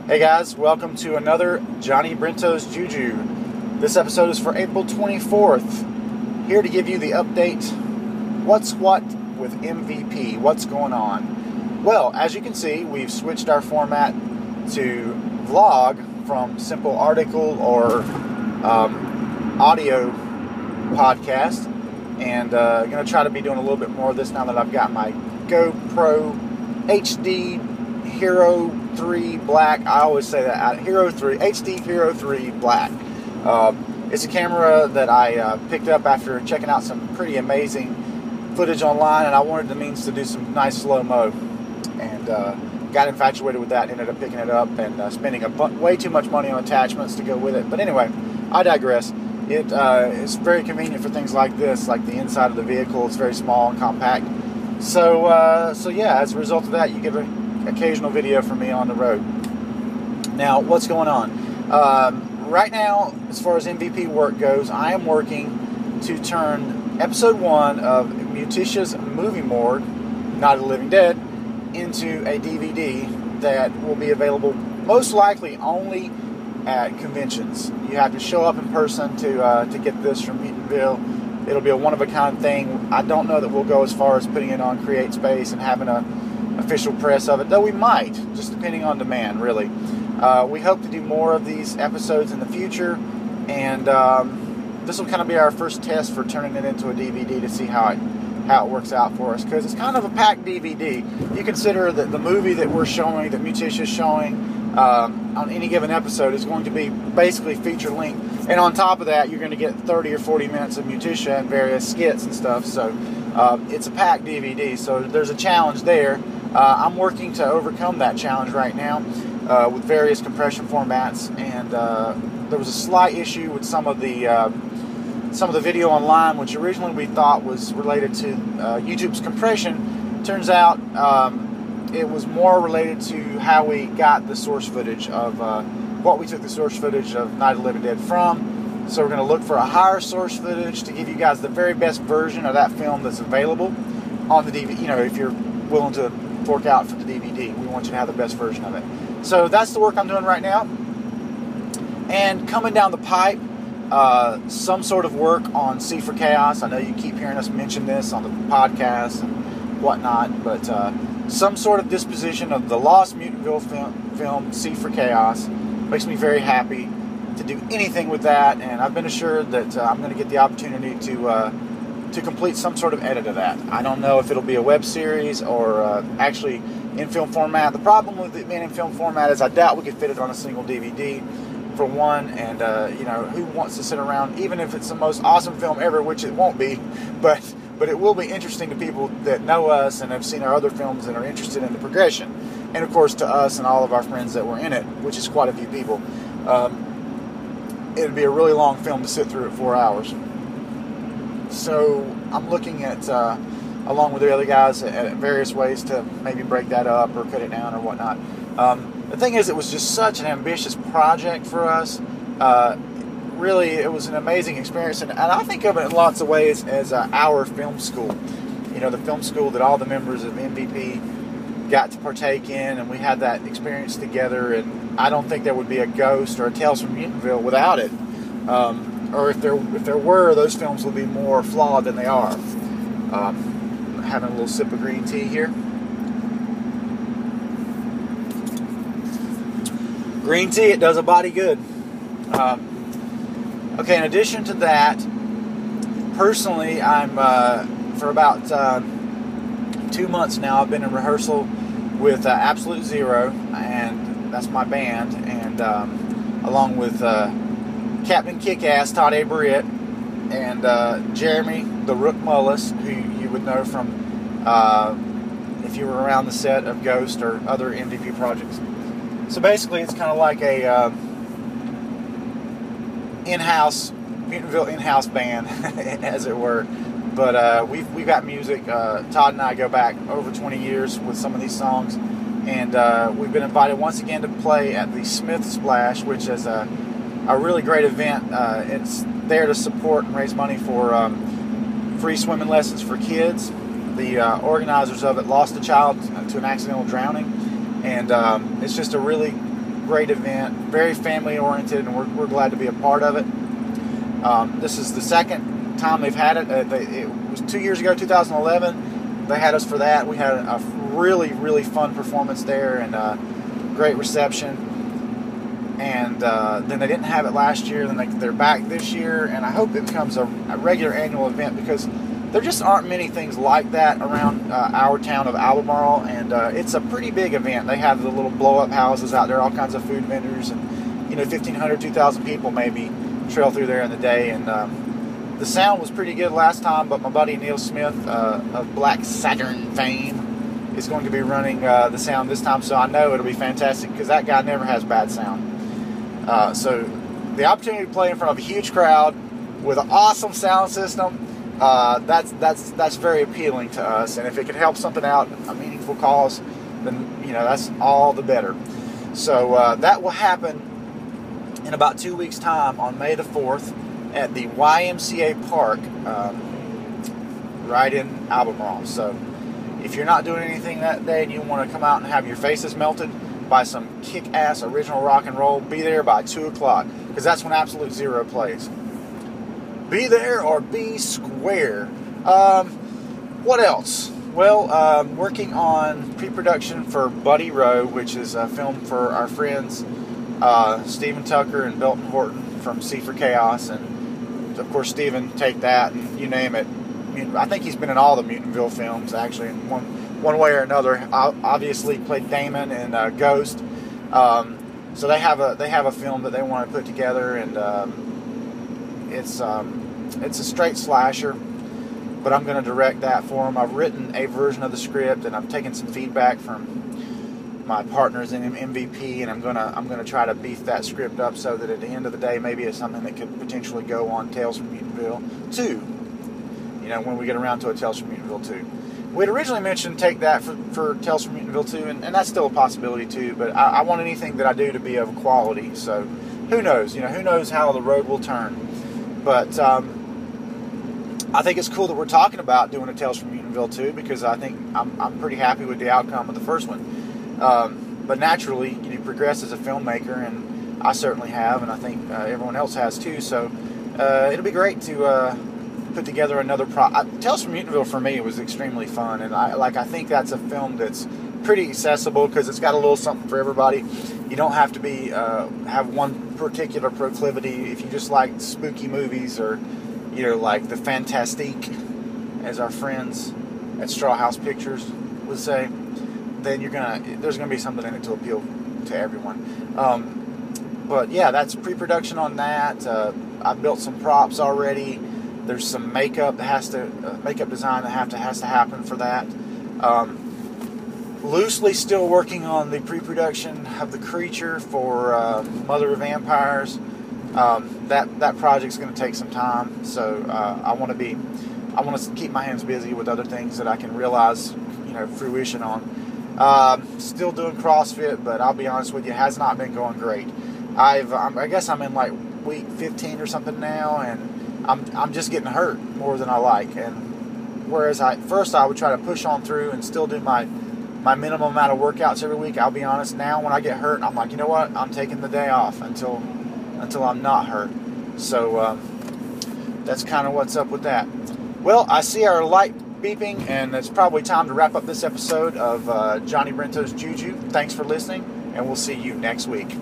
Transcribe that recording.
Hey guys, welcome to another Johnny Brento's JuJu. This episode is for April 24th. Here to give you the update. What's what with MVP? What's going on? Well, as you can see, we've switched our format to vlog from simple article or audio podcast. And I'm going to try to be doing a little bit more of this now that I've got my GoPro HD Hero 3 Black. I always say that, HD Hero 3 Black. It's a camera that I picked up after checking out some pretty amazing footage online, and I wanted the means to do some nice slow-mo, and got infatuated with that, ended up picking it up and spending way too much money on attachments to go with it. But anyway, I digress. It's very convenient for things like this, like the inside of the vehicle. It's very small and compact. So yeah, as a result of that, you get an occasional video from me on the road. Now, what's going on? Right now, as far as MVP work goes, I am working to turn episode 1 of Muticia's Movie Morgue, Night of the Living Dead, into a DVD that will be available most likely only at conventions. You have to show up in person to get this from Muttonville. It'll be a one-of-a-kind thing. I don't know that we'll go as far as putting it on CreateSpace and having a official press of it, though we might, just depending on demand, really. We hope to do more of these episodes in the future, and this will kind of be our first test for turning it into a DVD to see how it works out for us, because it's kind of a packed DVD. You consider that the movie that we're showing, that Muticia's showing on any given episode, is going to be basically feature length, and on top of that, you're going to get 30 or 40 minutes of Muticia and various skits and stuff. So it's a packed DVD, so there's a challenge there. I'm working to overcome that challenge right now with various compression formats, and there was a slight issue with some of the video online, which originally we thought was related to YouTube's compression. Turns out it was more related to how we got the source footage of what we took the source footage of Night of the Living Dead from. So we're going to look for a higher source footage to give you guys the very best version of that film that's available on the DVD. You know, if you're willing to fork out for the DVD, we want you to have the best version of it. So that's the work I'm doing right now. And coming down the pipe, some sort of work on C for Chaos. I know you keep hearing us mention this on the podcast and whatnot, but some sort of disposition of the Lost Muttonville film C for Chaos makes me very happy to do anything with that, and I've been assured that I'm going to get the opportunity to complete some sort of edit of that. I don't know if it'll be a web series or actually in film format. The problem with it being in film format is I doubt we could fit it on a single DVD, for one, and you know, who wants to sit around, even if it's the most awesome film ever, which it won't be, but it will be interesting to people that know us and have seen our other films and are interested in the progression, and of course to us and all of our friends that were in it, which is quite a few people. It'd be a really long film to sit through at 4 hours. So I'm looking at, along with the other guys, at various ways to maybe break that up or cut it down or whatnot. The thing is, it was just such an ambitious project for us. Really, it was an amazing experience, and I think of it in lots of ways as our film school. You know, the film school that all the members of MVP got to partake in, and we had that experience together, and I don't think there would be a Ghost or a Tales from Muttonville without it. Or if there were, those films would be more flawed than they are. Having a little sip of green tea here. Green tea, it does a body good. Okay, in addition to that, personally, I'm for about 2 months now, I've been in rehearsal with Absolute Zero, and that's my band, and along with Captain Kickass, Todd A. Britt, and Jeremy, the Rook Mullis, who you would know from if you were around the set of Ghost or other MVP projects. So basically, it's kind of like a Muttonville in-house band, as it were. But we've got music. Todd and I go back over 20 years with some of these songs, and we've been invited once again to play at the Smith Splash, which is a really great event. It's there to support and raise money for free swimming lessons for kids. The organizers of it lost a child to an accidental drowning, and it's just a really great event, very family oriented, and we're glad to be a part of it. This is the second time they've had it. It was 2 years ago, 2011. They had us for that. We had a really, really fun performance there, and great reception. And then they didn't have it last year. Then they're back this year, and I hope it becomes a regular annual event, because there just aren't many things like that around our town of Albemarle, and it's a pretty big event. They have the little blow-up houses out there, all kinds of food vendors, and 1,500, 2,000 people maybe trail through there in the day. And the sound was pretty good last time, but my buddy Neil Smith of Black Saturn fame is going to be running the sound this time, so I know it'll be fantastic, because that guy never has bad sound. So the opportunity to play in front of a huge crowd with an awesome sound system, that's very appealing to us. And if it could help something out, a meaningful cause, then that's all the better. So that will happen in about 2 weeks' time on May the 4th at the YMCA Park, right in Albemarle. So if you're not doing anything that day and you want to come out and have your faces melted by some kick-ass original rock and roll, be there by 2 o'clock, because that's when Absolute Zero plays. Be there or be square. What else? Well, working on pre-production for Buddy Row, which is a film for our friends Stephen Tucker and Belton Horton from C for Chaos, and of course Stephen Take That, and you name it. I think he's been in all the Mutantville films, actually, in one way or another. Obviously played Damon in Ghost. So they have a film that they want to put together, and it's a straight slasher, but I'm going to direct that for them. I've written a version of the script, and I've taken some feedback from my partners in MVP, and I'm gonna try to beef that script up so that at the end of the day, maybe it's something that could potentially go on Tales from Mutantville 2. When we get around to a Tales from Mutantville 2. We'd originally mentioned Take That for Tales from Mutantville 2, and that's still a possibility too, but I want anything that I do to be of quality, so who knows? Who knows how the road will turn. But I think it's cool that we're talking about doing a Tales from Mutantville 2, because I think I'm pretty happy with the outcome of the first one. But naturally, you progress as a filmmaker, and I certainly have, and I think everyone else has too, so it'll be great to put together another Tales from Mutantville for me was extremely fun, and I think that's a film that's pretty accessible, because it's got a little something for everybody. You don't have to be have one particular proclivity. If you just like spooky movies, or like the fantastique, as our friends at Straw House Pictures would say, then there's gonna be something in it to appeal to everyone. But yeah, that's pre-production on that. I've built some props already. There's some makeup that makeup design that has to happen for that. Loosely still working on the pre-production of the creature for Mother of Vampires. That project's going to take some time, so I want to keep my hands busy with other things that I can realize fruition on. Still doing CrossFit, but I'll be honest with you, it has not been going great. I guess I'm in like week 15 or something now, and I'm just getting hurt more than I like. And whereas first I would try to push on through and still do my minimum amount of workouts every week, I'll be honest, now when I get hurt, I'm like, you know what, I'm taking the day off until I'm not hurt. So that's kind of what's up with that. Well, I see our light beeping, and it's probably time to wrap up this episode of Johnny Brento's JuJu. Thanks for listening, and we'll see you next week.